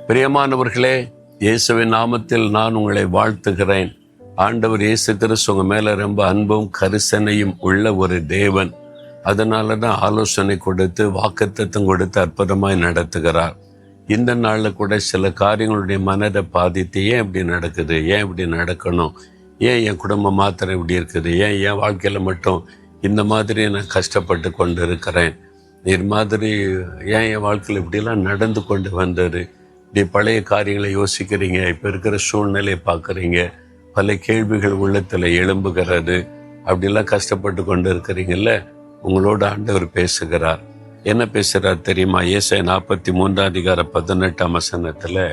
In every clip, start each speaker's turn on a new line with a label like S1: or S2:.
S1: பிரியமானவர்களே, இயேசுவின் நாமத்தில் நான் உங்களை வாழ்த்துகிறேன். ஆண்டவர் இயேசு கிறிஸ்து உங்க மேல ரொம்ப அன்பும் கரிசனையும் உள்ள ஒரு தேவன். அதனால தான் ஆலோசனை கொடுத்து வாக்குத்தத்தம் கொடுத்து அற்புதமாய் நடத்துகிறார். இந்த நாளில் கூட சில காரியங்களுடைய மனதை பாதித்து ஏன் இப்படி நடக்குது, ஏன் இப்படி நடக்கணும், ஏன் என் குடும்பம் மாத்திரம் இப்படி இருக்குது, ஏன் என் வாழ்க்கையில் மட்டும் இந்த மாதிரி நான் கஷ்டப்பட்டு கொண்டு இருக்கிறேன், இது மாதிரி ஏன் என் வாழ்க்கையில் இப்படிலாம் நடந்து கொண்டு வந்தது, இப்படி பழைய காரியங்களை யோசிக்கிறீங்க, இப்போ இருக்கிற சூழ்நிலையை பார்க்குறீங்க, பல கேள்விகள் உள்ளத்தில் எழும்புகிறது, அப்படிலாம் கஷ்டப்பட்டு கொண்டு இருக்கிறீங்கல்ல. உங்களோட ஆண்டவர் பேசுகிறார். என்ன பேசுகிறார் தெரியுமா? ஏசாயா 43:18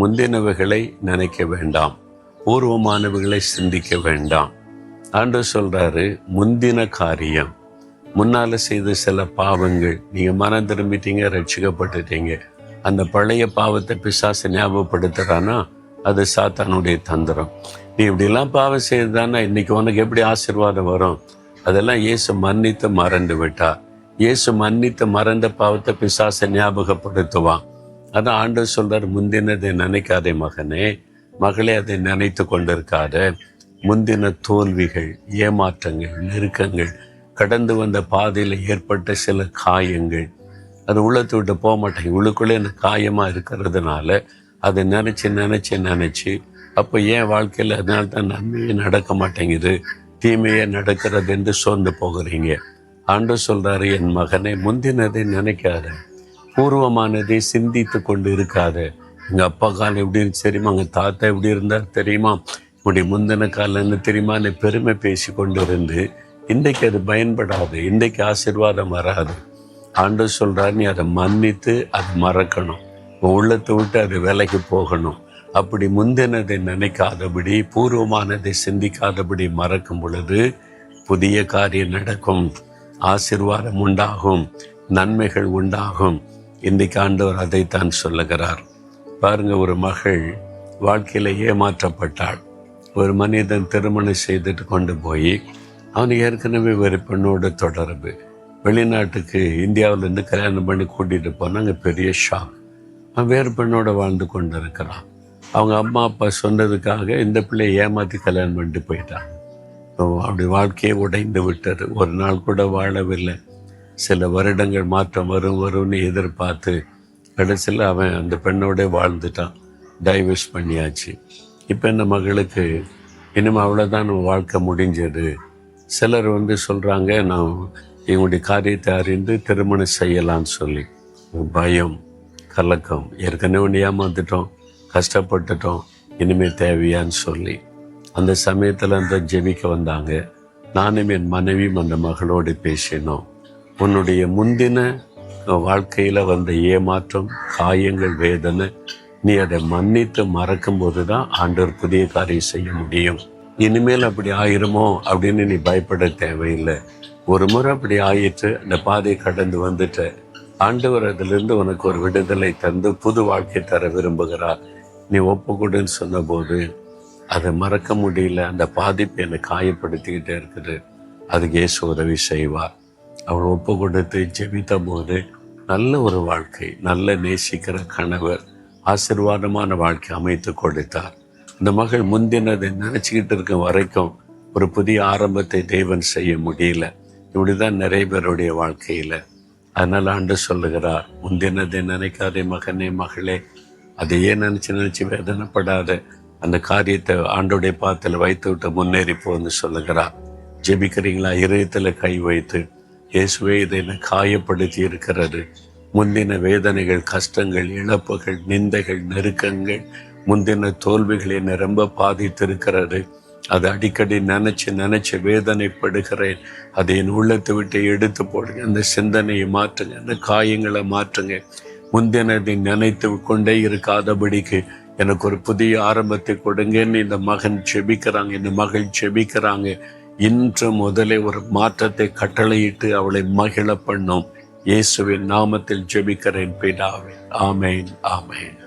S1: முந்தினவைகளை நினைக்க வேண்டாம், பூர்வமானவைகளை சிந்திக்க வேண்டாம். ஆண்டவர் சொல்றாரு, முந்தின காரியம், முன்னால செய்த சில பாவங்கள், நீங்க மனம் திரும்பிட்டீங்க, ரட்சிக்கப்பட்டுட்டீங்க. அந்த பழைய பாவத்தை பிசாசு ஞாபகப்படுத்துறானா, அது சாத்தானுடைய தந்திரம். நீ இப்படிலாம் பாவம் செய்யறதானா இன்னைக்கு உனக்கு எப்படி ஆசீர்வாதம் வரும்? அதெல்லாம் இயேசு மன்னித்து மறந்து விட்டார். இயேசு மன்னித்து மறந்த பாவத்தை பிசாசை ஞாபகப்படுத்துவான். அதான் ஆண்டவர் சொல்றார், முந்தினதை நினைக்காதே மகனே, மகளே, அதை நினைத்து கொண்டிருக்காத. முந்தின தோல்விகள், ஏமாற்றங்கள், நெருக்கங்கள், கடந்து வந்த பாதையில் ஏற்பட்ட சில காயங்கள், அது உள்ளத்தை விட்டு போக மாட்டேங்க. உள்ளுக்குள்ளே அந்த காயமாக இருக்கிறதுனால அதை நினச்சி அப்போ ஏன் வாழ்க்கையில் அதனால தான் நன்மையே நடக்க மாட்டேங்குது, தீமையே நடக்கிறது என்று சோர்ந்து போகிறீங்க. ஆண்டவர் சொல்றாரு, என் மகனை, முந்தினதை நினைக்காத, பூர்வமானதை சிந்தித்து கொண்டு இருக்காத. எங்கள் அப்பா காலம் எப்படி இருக்கு தெரியுமா, எங்கள் தாத்தா எப்படி இருந்தார் தெரியுமா, இப்படி முந்தின காலம்னு தெரியுமா, நீ பெருமை பேசி கொண்டு இருந்து இன்றைக்கு அது பயன்படாது, இன்றைக்கு ஆசீர்வாதம் வராது. ஆண்டவர் சொல்றாரு, நீ அதை மன்னித்து அதை மறக்கணும், உள்ளத்தை விட்டு அது விலைக்கு போகணும். அப்படி முந்தினதை நினைக்காதபடி, பூர்வமானதை சிந்திக்காதபடி மறக்கும் பொழுது புதிய காரியம் நடக்கும், ஆசீர்வாதம் உண்டாகும், நன்மைகள் உண்டாகும். இன்றைக்கு ஆண்டவர் அதைத்தான் சொல்லுகிறார். பாருங்க, ஒரு மகள் வாழ்க்கையில் ஏமாற்றப்பட்டாள். ஒரு மனிதன் திருமணம் செய்துட்டு கொண்டு போய் அவனுக்கு ஏற்கனவே ஒரு பெண்ணோட தொடர்பு, வெளிநாட்டுக்கு இந்தியாவிலேருந்து கல்யாணம் பண்ணி கூட்டிகிட்டு போனாங்க. பெரிய ஷாக். அவன் வேறு பெண்ணோட வாழ்ந்து கொண்டு இருக்கிறான். அவங்க அம்மா அப்பா சொன்னதுக்காக இந்த பிள்ளையை ஏமாற்றி கல்யாணம் பண்ணிட்டு போயிட்டான். அப்படி வாழ்க்கையே உடைந்து விட்டது. ஒரு நாள் கூட வாழவில்லை. சில வருடங்கள் மாற்றம் வரும்னு எதிர்பார்த்து கடைசியில் அவன் அந்த பெண்ணோட வாழ்ந்துட்டான். டைவர்ஸ் பண்ணியாச்சு. இப்போ இந்த மகளுக்கு இனிமேல் அவ்வளோதான் வாழ்க்கை முடிஞ்சது. சிலர் சொல்கிறாங்க, நான் எங்களுடைய காரியத்தை அறிந்து திருமணம் செய்யலான்னு சொல்லி. பயம், கலக்கம், ஏற்கனவே ஏமாந்துட்டோம், கஷ்டப்பட்டுட்டோம், இனிமேல் தேவையான்னு சொல்லி அந்த சமயத்தில் அந்த ஜெபிக்க வந்தாங்க. நானும் என் மனைவியும் அந்த மகளோடு பேசினோம். உன்னுடைய முந்தின வாழ்க்கையில் வந்த ஏமாற்றம், காயங்கள், வேதனை, நீ அதை மன்னித்து மறக்கும் போது தான் ஆண்டவர் புதிய காரியம் செய்ய முடியும். இனிமேல் அப்படி ஆயிருமோ அப்படின்னு நீ பயப்பட தேவையில்லை. ஒரு முறை அப்படி ஆயிட்டு அந்த பாதையை கடந்து வந்துட்ட ஆண்டவர் அதிலிருந்து உனக்கு ஒரு விடுதலை தந்து புது வாழ்க்கை தர விரும்புகிறார். நீ ஒப்புக்கொடுன்னு சொன்னபோது அதை மறக்க முடியல. அந்த பாதிப்பு என்னை காயப்படுத்திக்கிட்டே இருக்குது. அதுக்கு இயேசு உதவி செய்வார். அவள் ஒப்பு கொடுத்து ஜெபித்த போது நல்ல ஒரு வாழ்க்கை, நல்ல நேசிக்கிற கணவர், ஆசீர்வாதமான வாழ்க்கை அமைத்து கொடுத்தார். இந்த மகள் முந்தினதை நினச்சிக்கிட்டு இருக்க வரைக்கும் ஒரு புதிய ஆரம்பத்தை தேவன் செய்ய முடியல. இப்படிதான் நிறைய பேருடைய வாழ்க்கையில். அதனால் ஆண்டவர் சொல்லுகிறார், முந்தினதை நினைக்காதே மகனே, மகளே, அதையே நினச்சி வேதனைப்படாத. அந்த காரியத்தை ஆண்டோடைய பாத்தில் வைத்து விட்டு முன்னேறி போன்னு சொல்லுகிறார். ஜெபிக்கிறீங்களா? இதயத்தில் கை வைத்து, இயேசுவே, இதை என்னை காயப்படுத்தி இருக்கிறது. முந்தின வேதனைகள், கஷ்டங்கள், இழப்புகள், நிந்தைகள், நெருக்கங்கள், முந்தின தோல்விகளை நிரம்ப பாதித்திருக்கிறது. அதை அடிக்கடி நினைச்சு வேதனைப்படுகிறேன். அதை என் உள்ளத்தை விட்டு எடுத்து போடுங்க. அந்த சிந்தனையை மாற்றுங்க, அந்த காயங்களை மாற்றுங்க. முந்தினதை நினைத்து கொண்டே இருக்காதபடிக்கு எனக்கு ஒரு புதிய ஆரம்பத்தை கொடுங்கன்னு இந்த மகன் செபிக்கிறாங்க, இந்த மகள் செபிக்கிறாங்க. இன்று முதலே ஒரு மாற்றத்தை கட்டளையிட்டு அவளை மகிழ பண்ணும். இயேசுவின் நாமத்தில் ஜெபிக்கிறேன் பிதாவே. ஆமேன், ஆமேன்.